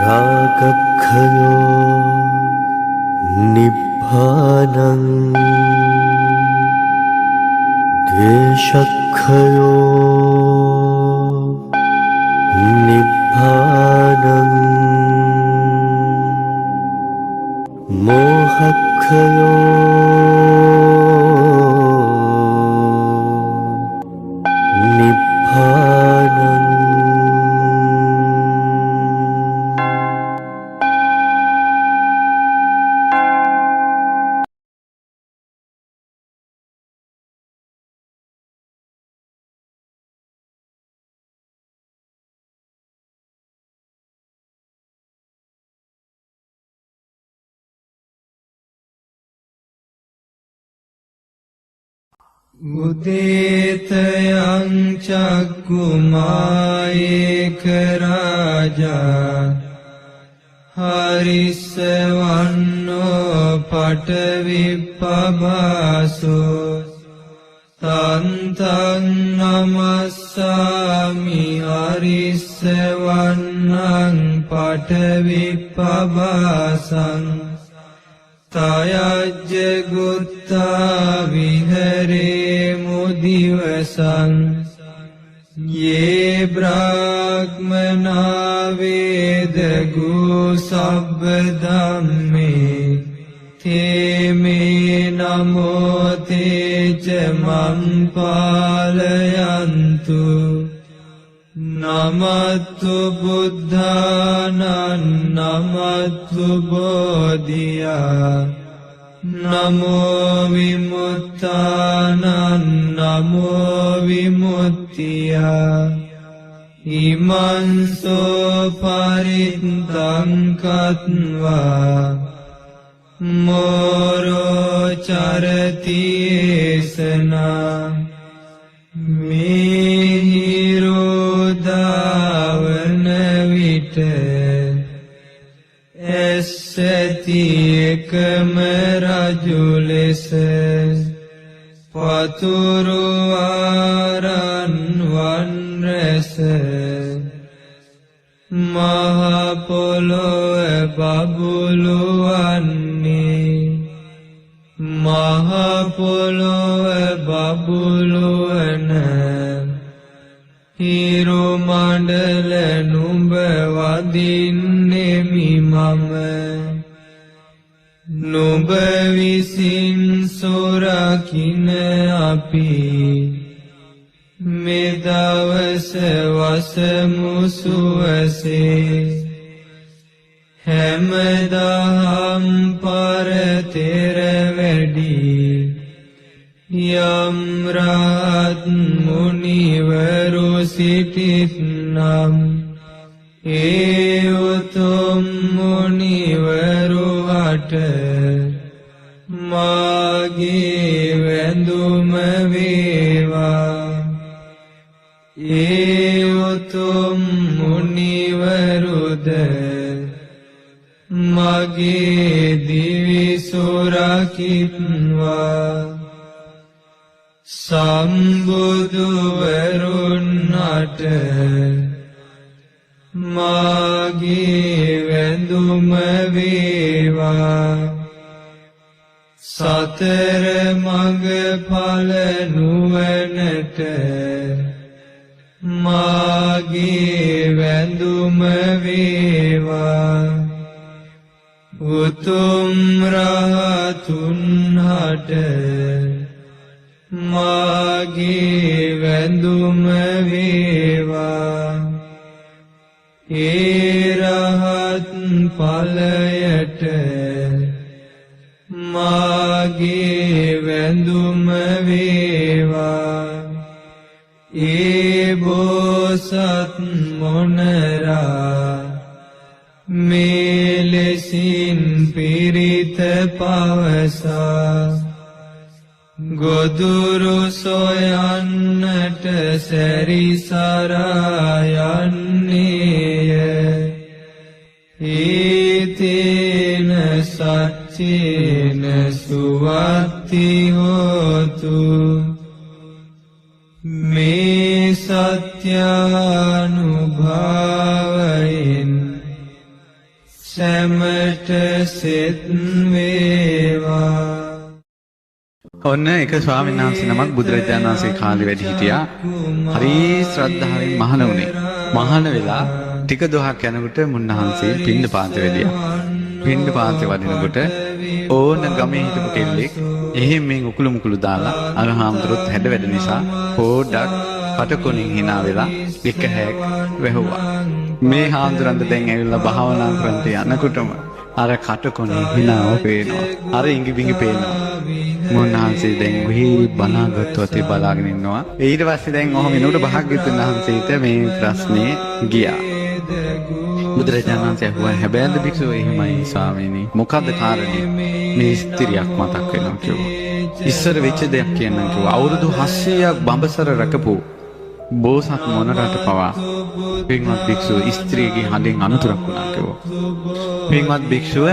रागक्षयो निब्बानं द्वेषक्षयो निब्बानं मोहक्षयो निब्बानं උදේතයං චක්කුමායේක රාජා හරිස්සවන්නෝ පඨවිප්පභාසෝ තන්තං නමස්සාමි හරිස්සවන්නං පඨවිප්පභාසං තයජ්ජ ගුත්තා විහරේ මුදිවසං යේ බ්‍රාහ්මනා වේදගු සබ්බ ධම්මේ තේමේ නමෝ තේච මං පාලයන්තු නමත්තු බුද්ධානං නමත්තු බෝධියා නමෝ විමුක්තානං නමෝ විමුක්තියා ඉමංසෝ පරිත්තං කତ୍වා මෝරෝ චරති ඒසනා මිහිරෝදාවන විට ඇස්සැති එකම රජු ලෙස පතුරු ආරන් වන් රැස මහ පොළොව බබුලු වන්නේ මහ පොළොව බබුලු වන හිරු මණ්ඩල නුඹ වදින්නෙමි මම නුඹ විසින් සොරකින අපි මෙදවස වසමු සුවසේ හැමදාම් පරතෙර වැඩි යම් රහත් මුනිවරු සිටිත්නම් ඒ උතුම් මුනිවරු හට මාගේ වැඳුම වේවා ඒ උතුම් මුනිවරුද මගේ දිවි සුරකිත්වා සම්බුදුවරුන්ට මාගේ වැඳුම වේවා සතර මඟ ඵල නුවණට මාගේ වැඳුම වේවා උතුම් රහතුන් හට මාගේ වැඳුම වේවා ඒ රහත් ඵලයට මාගේ වැඳුම වේවා ඒ බෝසත් මොනරා මෙලෙසින් පිරිත පවසා ගොදුරු සොයන්නට සැරිසරා යන්නේය ඊතේන සච්චේන සුවත්ති හෝතු මේ සත්‍යානුභාවයෙන් සැමට සෙත් වේවා. ඔන්න එක ස්වාමීන් වහන්සේ නමක් බුදුරජාණන් වහන්සේ කාලේ වැඩ හිටියා. හරි ශ්‍රද්ධාවෙන් මහාන වුණේ. මහාන වෙලා ටික දොහක් යනකොට මුන්නහන්සේ පිණ්ඩපාත වැඩියා. පිණ්ඩපාත වදිනකොට ඕන ගමේ හිටපු කෙල්ලෙක් එහෙම මේ උකුළු මුකුළු දාලා අර හාමුදුරුවොත් හැඩ වැඩ නිසා පොඩ්ඩක් කටකොණින් hina වෙලා එක හැක් වැහුවා. මේ හාමුදුරන්ට දැන් ඇවිල්ලා භාවනා කරන්න යනකොටම අර කටකොණේ hinaව පේනවා. අර ඉඟි බිඟි පේනවා. මුන්නහන්සේ දැන් ඔහි බලාගත්තු අතේ බලාගෙන ඉන්නවා. ඊට පස්සේ දැන් ඔහොම එනකොට භාග්‍යවතුන් වහන්සේට මේ ප්‍රශ්නේ ගියා. බුදුරජාණන් වහන්සේ අහුවා හැබැයිද භික්ෂුව එහෙමයි ස්වාමීනි මොකද්ද කාරණේ? මේ ස්ත්‍රියක් මතක් වෙනවා කිව්වා. ඉස්සර වෙච්ච දෙයක් කියන්නම් කිව්වා. අවුරුදු 700ක් බඹසර රැකපු බෝසත් මොනරට පවා පින්වත් භික්ෂුව ස්ත්‍රියගේ හඬෙන් අනතුරක් වුණා කිව්වා. පින්වත් භික්ෂුව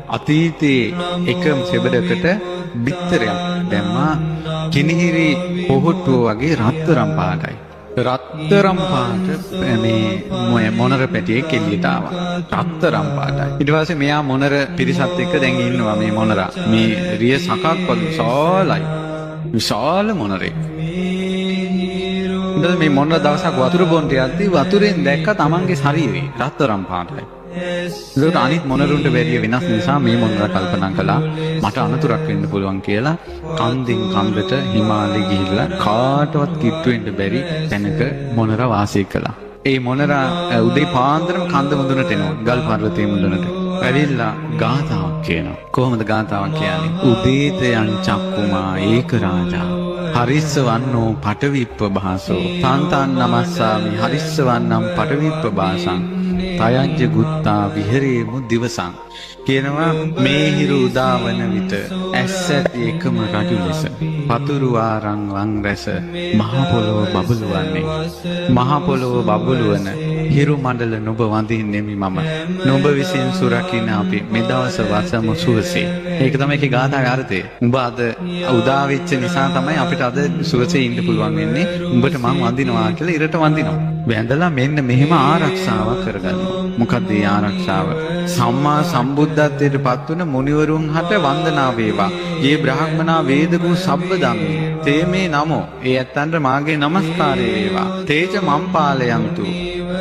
අතීතයේ එකම සෙබඩකට බිත්තරයක් දැම්මා. කිනිහිරි පොහොට්ටුව වගේ රත්තරන් පාටයි. රත්තරම් පාට මේ මොනර පැටියෙක් එළියට ආවා. රත්තරම් පාටයි. ඊට පස්සේ මෙයා මොනර පිරිසත් එක්ක දැන් ඉන්නවා මේ මොනරා. මේ රිය සකක් වගේ විශාලයි. විශාල මොනරෙක්. ඊට මේ මොනර දවසක් වතුර බොන්න යද්දි වතුරෙන් දැක්ක තමන්ගේ ශරීරය රත්තරම් පාටයි. ඒකට අනිත් මොනරුන්ට බැරිය වෙනස් නිසා මේ මොනර කල්පනා කළා මට අනතුරක් වෙන්න පුළුවන් කියලා කන්දින් කන්දට හිමාලෙ ගිහිල්ලා කාටවත් කිට්ටු වෙන්න බැරි තැනක මොනර වාසය කළා. ඒ මොනරා උදේ පාන්දරම කන්ද මුදුනට එනවා ගල් පර්වතයේ මුදුනට. ඇවිල්ලා ගාථාවක් කියනවා. කොහොමද ගාථාවක් කියන්නේ? උදේත යං චක්කුමා ඒක රාජා හරිස්ස වන්නෝ පටවිප්ප භාසෝ තන්තන් නමස්සාමි හරිස්ස වන්නම් පටවිප්ප භාසං තයංජ ගුත්තා විහෙරේමු දිවසං කියනවා මේ හිරු උදාවන විට ඇස් ඇති එකම රජු ලෙස පතුරු ආරං වං රැස මහ පොළොව බබළුවන්නේ මහ පොළොව බබළුවන හිරු මණ්ඩල නුඹ වඳින්නෙමි මම නුඹ විසින් සුරකින්න අපි මේ දවස වසමු සුවසේ. ඒක තමයි ඒකේ ගාථාවේ අර්ථය. උඹ අද උදා වෙච්ච නිසා තමයි අපිට අද සුවසේ ඉන්න පුළුවන් වෙන්නේ. උඹට මං වඳිනවා කියලා ඉරට වඳිනවා. වැඳලා මෙන්න මෙහෙම ආරක්ෂාවක් කරගන්නවා. මොකක්ද මේ ආරක්ෂාව? සම්මා සම්බුද්ධත්වයට පත් වුණ මුනිවරුන් හට වන්දනා වේවා. යේ බ්‍රාහ්මනා වේදගු සබ්බ ධම්මේ තේ මේ නමෝ. ඒ ඇත්තන්ට මාගේ নমස්කාරය වේවා. තේජ මම්පාලයන්තු.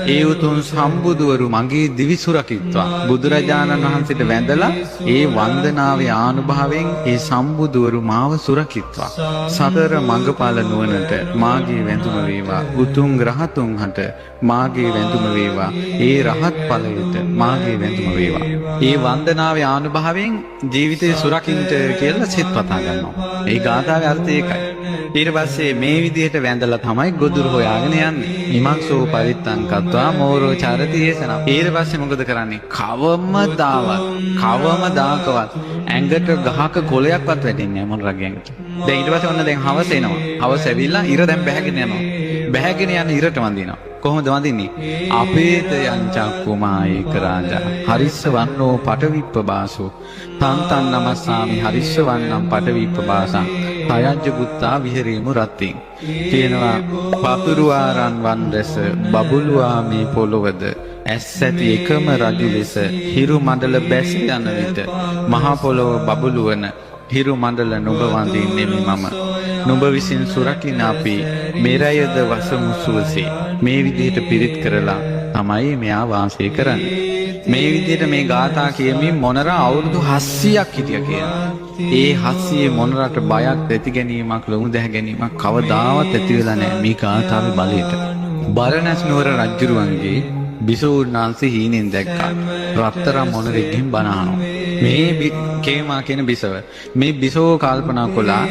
ඒ උතුම් සම්බුදුවරු මගේ දිවි සුරකිත්වා. බුදුරජාණන් වහන්සේට වැඳලා ඒ වන්දනාවේ ආනුභාවයෙන් ඒ සම්බුදුවරු මාව සුරකිත්වා. සතර මඟඵල නුවණට මාගේ වැඳුම වේවා. උතුම් රහතුන් හට මාගේ වැඳුම වේවා. ඒ රහත් ඵලයට මාගේ වැඳුම වේවා. ඒ වන්දනාවේ ආනුභාවයෙන් ජීවිතේ සුරකින්ට කියලා සිත පතා ගන්නවා. ඒ ගාථාවේ අර්ථය ඒකයි. ඊට පස්සේ මේ විදිහට වැඳලා තමයි ගොදුරු හොයාගෙන යන්නේ. ඉමංසෝ පරිත්තං කତ୍වා මෝරෝ චරති යසන. ඊට පස්සේ මොකද කරන්නේ? කවමදාකවත් ඇඟට ගහක කොලයක්වත් වැටෙන්නේ නැහැ මොනරගේ ඇඟට. දැන් ඊට පස්සේ ඔන්න දැන් හවස එනවා. හවස ඇවිල්ලා ඉර දැන් බැහැගෙන යනවා. බැහැගෙන යන ඉරට වඳිනවා. කොහොමද වඳින්නේ? අපේත යං චක්කුමා ඒක රාජා හරිස්ස වන්නෝ පටවිප්ප බාසෝ තන්තන් නමස්සාමි හරිස්ස වන්නම් පටවිප්ප බාසං තයංජ ගුත්තා විහෙරේමු රත්තින් කියනවා. පතුරු ආරන් වන් රැස බබළුවා මේ පොළොවද ඇස් ඇති එකම රජු ලෙස හිරු මණ්ඩල බැස යන විට මහ පොළොව බබළුවන හිරු මණ්ඩල නුඹ වඳින්නෙමි මම නුඹ විසින් සුරකින්න අපි මෙරයද වසමු සුවසේ. මේ විදිහට පිරිත් කරලා තමයි මෙයා වාසය කරන්නේ. මේ විදිහට මේ ගාථා කියමින් මොනරා අවුරුදු 700ක් හිටියා කියලා. ඒ 700 මොනරාට බයක් ඇති ගැනීමක් ලොමු දැහ ගැනීමක් කවදාවත් ඇති වෙලා නැහැ මේ ගාථාවේ බලයට. බරණැස් නුවර රජුරුවන්ගේ බිසෝනාංශ හීනෙන් දැක්කා. රත්තරන් මොනරෙක්ගෙන් බණ අහනවා. මේ කේමා කියන බිසව මේ බිසෝ කල්පනා කළා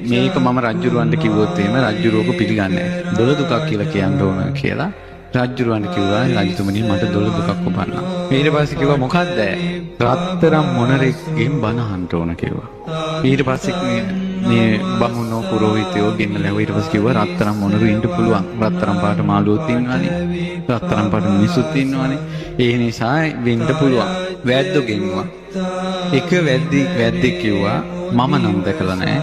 මේක මම රජුරුවන්ට කිව්වොත් එහෙම රජුරුවක පිළිගන්නේ නැහැ. දොළ දුකක් කියලා කියන්න ඕන කියලා රජුරුවන්ට කිව්වා රජතුමනි මට දොළ දුකක් උපන්නා. ඊට පස්සේ කිව්වා මොකද්ද? රත්තරන් මොනරෙක්ගෙන් බණ අහන්න ඕන කිව්වා. ඊට පස්සේ මේ බමුණෝ පුරෝහිතයෝ ගෙන්නලා ඊට පස්සේ කිව්වා රත්තරන් මොනරු ඉන්න පුළුවන්. රත්තරන් පාට මාළුවොත් ඉන්නවනේ. රත්තරන් පාට මිනිස්සුත් ඉන්නවනේ. ඒ නිසා වෙන්න පුළුවන්. වැද්දෝ ගෙන්නුවා. එක වැද්දෙක් කිව්වා මම නම් දැකලා නැහැ.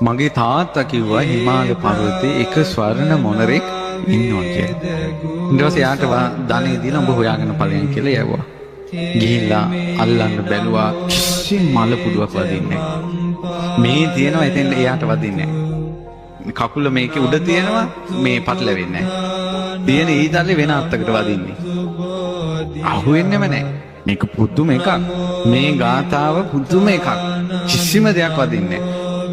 මගේ තාත්තා කිව්වා හිමාලය පර්වතයේ එක ස්වර්ණ මොනරෙක් ඉන්නවා කියලා. ඊට පස්සේ යාට ධනෙ දීලා උඹ හොයාගෙන ඵලයන් කියලා යවුවා. ගිහිල්ලා අල්ලන්න බැලුවා කිසිම මල පුඩුවක් වදින්නේ මේ තියෙනවා එතෙන් එයාට වදින්නේ කකුල මේකේ උඩ තියෙනවා මේ පටලෙන්නේ තියෙන ඊතල්ලේ වෙන අත්තකට වදින්නේ අහුවෙන්නෙම නැහැ මේක පුදුම එකක් මේ ගාතාව පුදුම එකක් කිසිම දෙයක් වදින්නේ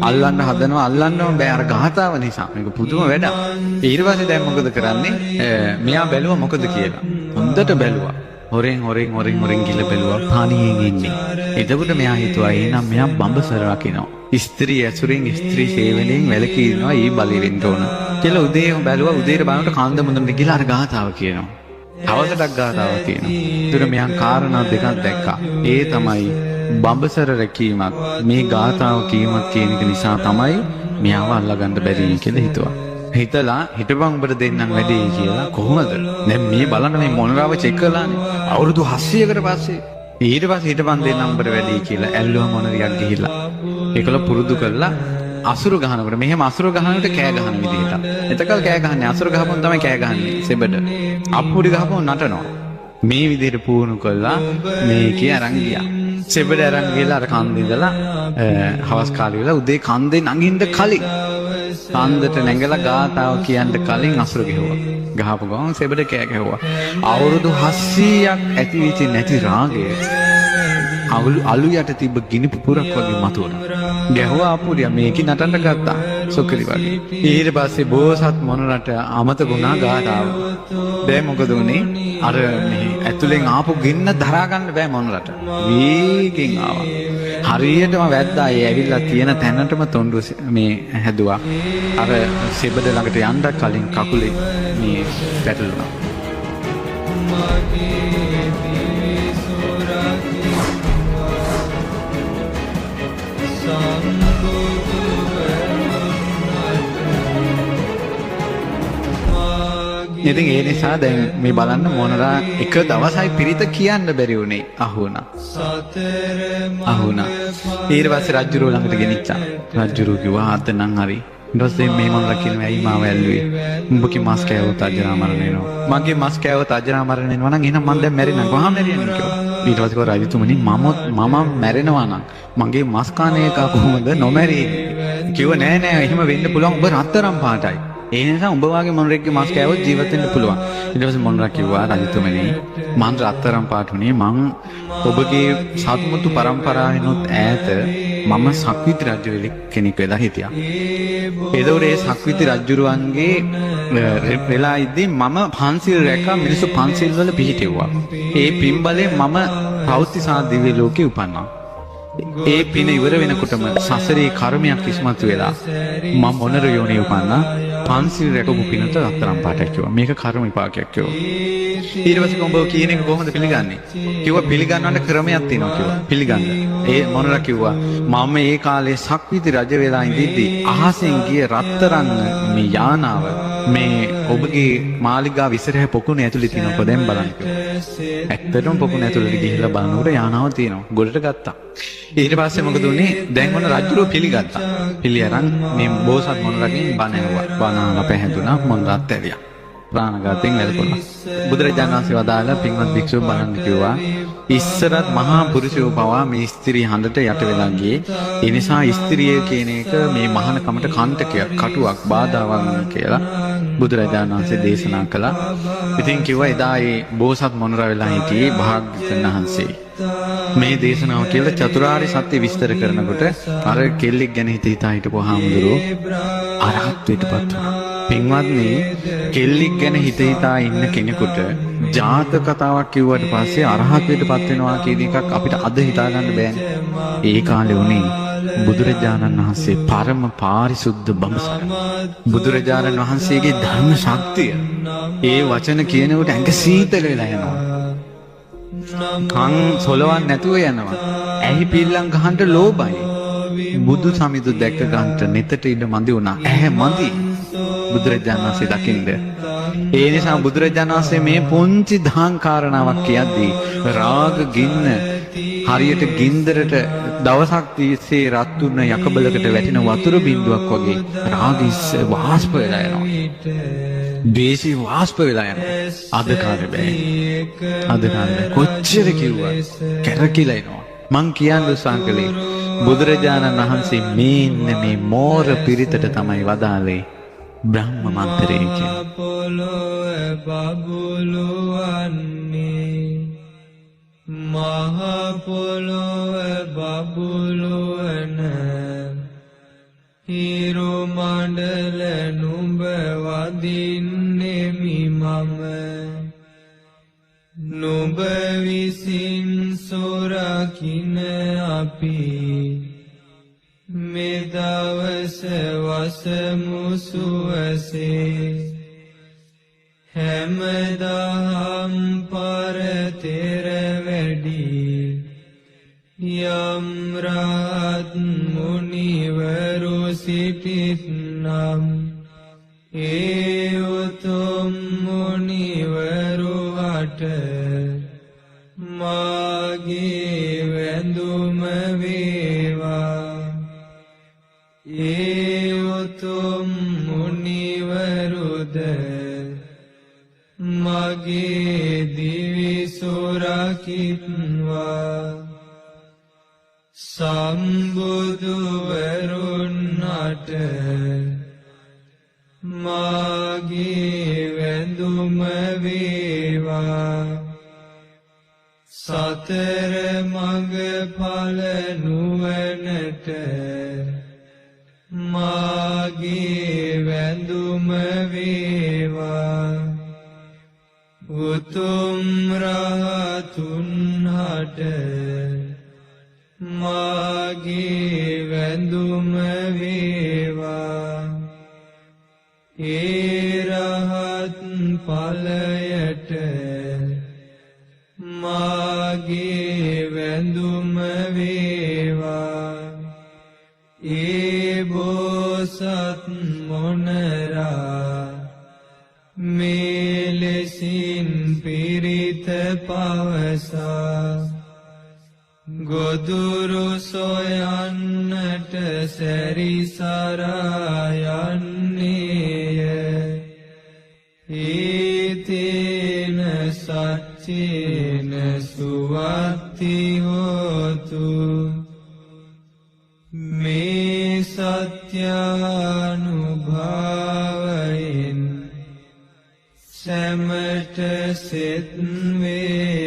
අල්ලන්න හදනවා අල්ලන්නම බෑ අර ගාතාව නිසා මේක පුදුම වැඩක් ඊට පස්සේ දැන් මොකද කරන්නේ මෙයා බැලුවා මොකද කියලා හොඳට බැලුවා හොරෙන් ගිල බැලුවා පානියෙන් ඉන්නේ එතකොට මෙයා හිතුවා එහෙනම් මෙයා බඹසර රකින්නවා ස්ත්‍රී ඇසුරෙන් ස්ත්‍රී සේවනයෙන් වැළකී ඉන්නවා ඊ බලි වෙන්න ඕන කියලා උදේ බැලුවා උදේට බලනකොට කාන්ද මුදුනට ගිහලා අර ගාතාව කියනවා අවසටක් ගාතාවක් තියෙනවා ඒතර මෙයා කාරණා දෙකක් දැක්කා ඒ තමයි බඹසර රැකීමත් මේ ගාතාව කීමත් කියන එක නිසා තමයි මෙයාව අල්ලගන්න බැරි කියලා හිතුවා හිතලා හිටපන් උඹට දෙන්නම් වැඩේ කියලා කොහොමද දැන් මේ බලන්න මේ මොනරාව චෙක් කළානේ අවුරුදු 700කට පස්සේ ඊට පස්සේ හිටපන් දෙන්නම් උඹට වැඩේ කියලා ඇල්ලුවා මොනරියක් ගිහිල්ලා ඒකල පුරුදු කළා අසුරු ගහනකොට මෙහෙම අසුරු ගහනකොට කෑ ගහන විදිහට එතකල් කෑ ගහන්නේ අසුරු ගහපොන් තමයි කෑ ගහන්නේ සෙබඩ අප්පුඩි ගහපොන් නටනවා මේ විදිහට පුහුණු කළා මේකේ අරන් ගියා සෙබඩ අරන් ගිහලා අර කන්දේ ඉඳලා හවස් කාලේ වෙලා උදේ කන්දේ නගින්න කලින් කන්දට නැගලා ගාතාව කියන්න කලින් අසුර ගෙහුවා. ගහපු ගමන් සෙබඩ කෑ ගැහුවා. අවුරුදු 700ක් ඇති වෙච්ච නැති රාගය අලු යට තිබ්බ ගිනි පුපුරක් වගේ මතුවුණා. ගැහුවා අපුඩිය මේක නටන්න ගත්තා. සොකලි වගේ. ඊට පස්සේ බෝසත් මොනරට අමතක වුණා ගාතාව. දැන් මොකද උනේ? අර මේ ඇතුලෙන් ආපු ගින්න දරා ගන්න බෑ මොනරට. වේගෙන් ආවා. හරියටම වැද්දා ඒ ඇවිල්ලා තියෙන තැනටම තොණ්ඩුව මේ හැදුවා. අර සෙබඩ ළඟට යන්න කලින් කකුලේ මේ පැටලුණා. ඉතින් ඒ නිසා දැන් මේ බලන්න මොනරා එක දවසයි පිරිත කියන්න බැරි වුණේ අහුණා. ඊට පස්සේ රජුරෝ ළඟට ගෙනිච්චා. රජුරෝ කිව්වා අත නම් හරි. ඊට පස්සේ මේ මොනරා කියනවා ඇයි මාව ඇල්ලුවේ? උඹගේ මස් කෑවොත් අජරා මරණ වෙනවා. මගේ මස් කෑවොත් අජරා මරණ වෙනවා නම් එහෙනම් මම දැන් මැරෙනවා. කොහොම මැරියන්නේ කිව්වා. ඊට පස්සේ කිව්වා රජතුමනි මම මැරෙනවා නම් මගේ මස් කන එක කොහොමද නොමැරෙන්නේ? කිව්වා නෑ එහෙම වෙන්න පුළුවන්. උඹ රත්තරන් පාටයි. ඒ නිසා උඹ වාගේ මොනරෙක්ගේ මාස් කෑවොත් ජීවත් වෙන්න පුළුවන්. ඊට පස්සේ මොනරා කිව්වා රජතුමනි මං රත්තරන් පාටුනේ මං ඔබගේ සත්මුතු පරම්පරාවෙනුත් ඈත මම සක්විති රජු කෙනෙක් වෙලා හිටියා. ඒතකොට ඒ සක්විති රජුරුවන්ගේ වෙලා ඉද්දී මම පන්සිල් රැකා මිනිස්සු පන්සිල් වල පිහිටෙව්වා. ඒ පින් බලයෙන් මම පෞත්තිසා දිව්‍ය ලෝකේ උපන්නා. ඒ පින ඉවර වෙනකොටම සසරේ කර්මයක් ඉස්මතු වෙලා මම මොනර යෝනිය උපන්නා. පන්සිල් රැකපු පිනට රත්තරන් පාටක් කිව්වා. මේක කර්ම විපාකයක් කිව්වා. ඊට පස්සේ කොඹ කියන එක කොහොමද පිළිගන්නේ? කිව්වා පිළිගන්නවට ක්‍රමයක් තියෙනවා කිව්වා. පිළිගන්න. ඒ මොනරා කිව්වා මම ඒ කාලේ සක්විති රජ වෙලා ඉඳිද්දී අහසෙන් ගිය රත්තරන් මේ යානාව මේ ඔබගේ මාලිගාව ඉස්සරහ පොකුණ ඇතුලේ තියෙනකො දැන් බලන්න කිව්වා. ඇත්තටම පොකුණ ඇතුලේ ගිහිල්ලා බලනකොට යානාව තියෙනවා. ගොඩට ගත්තා. ඊට පස්සේ මොකද උනේ? දැන් මොන රජුරෝ පිළිගත්තා. පිළි අරන් මේ බෝසත් මොනරගෙන් බණ ඇහුවා. බණ පැහැදුනා මොනරත් ඇරියා. ප්‍රාණඝාතයෙන් වැළපුණා. බුදුරජාණන් වහන්සේ වදාලා පින්වත් භික්ෂුව බලන්න කිව්වා ඉස්සරත් මහා පුරුෂයෝ පවා මේ ස්ත්‍රී හඬට යට වෙලා ගියේ. ඒ නිසා ස්ත්‍රිය කියන එක මේ මහානකමට කන්ටකයක්, කටුවක්, බාධාවක් කියලා බුදුරජාණන් වහන්සේ දේශනා කළා. ඉතින් කිව්වා එදා ඒ බෝසත් මොනරා වෙලා හිටියේ භාග්‍යවතුන් වහන්සේ. මේ දේශනාව කියලා චතුරාර්ය සත්‍ය විස්තර කරනකොට අර කෙල්ලෙක් ගැන හිතා හිටපු හාමුදුරුවෝ අරහත්ත්වයටපත් වුණා. පින්වත්නි කෙල්ලෙක් ගැන හිතා ඉන්න කෙනෙකුට ජාතක කතාවක් කිව්වට පස්සේ අරහත්ත්වයටපත් වෙනවා කියන එකක් අපිට අද හිතා ගන්න බෑනේ. ඒ කාලේ උනේ බුදුරජාණන් වහන්සේ පරම පාරිශුද්ධ බඹසර. බුදුරජාණන් වහන්සේගේ ධර්ම ශක්තිය ඒ වචන කියනකොට ඇඟ සීතල වෙලා යනවා. කන් සොලවන්න නැතුව යනවා. ඇහි පිල්ලම් ගහන්න ලෝභයි. බුදු සමිඳු දැක්ක ගන්නට neතට ඉඳ මදි වුණා. ඇහැ මදි. බුදුරජාණන් වහන්සේ දකින්ද. ඒ නිසා බුදුරජාණන් වහන්සේ මේ පුංචි දහං කාරණාවක් කියද්දී රාග ගින්න හරියට ගින්දරට දවසක් තිස්සේ රත් වුණ යකබලකට වැටෙන වතුර බින්දුවක් වගේ රාගිස් වාෂ්ප වෙලා යනවා. බේසි වාස්ප වෙලා යනවා. අද කාලේ බෑ. අද කාලේ කොච්චර කිව්වත් කැරකිලා එනවා. මං කියන්න උත්සාහ කළේ බුදුරජාණන් වහන්සේ මේ මෝර පිරිතට තමයි වදාළේ බ්‍රහ්ම මන්ත්‍රය කියලා. පොළොව බබළුවන්නේ මහ පොළොව බබළුවන හිරු මණ්ඩල නුඹ වදින්නෙමි මම නුඹ විසින් සොරකින අපි මෙදවස වසමු සුවසේ හැමදාම් පරතෙර වැඩි යම් රහත් මුනිවරු සිටිත්නම් ඒ උතුම් මුනිවරු අට මාගේ වැඳුම වේවා ඒ උතුම් මුනිවරුද මගේ දිවි සුරකිත්වා සම්බුදුවරුන් අට මාගේ වැඳුම වේවා සතර මඟ ඵල නුවණට මාගේ වැඳුම වේවා උතුම් රහතුන් හට මාගේ වැඳුම වේවා ඒ රහත් ඵලයට මාගේ වැඳුම වේවා ඒ බෝසත් මොනරා මෙලෙසින් පිරිත පවසා ගොදුරු සොයන්නට සැරිසරා යන්නේය ඊතේන සච්චේන සුවත්ති හෝතු මේ සත්‍යානුභාවයෙන් සැමට සෙත් වේ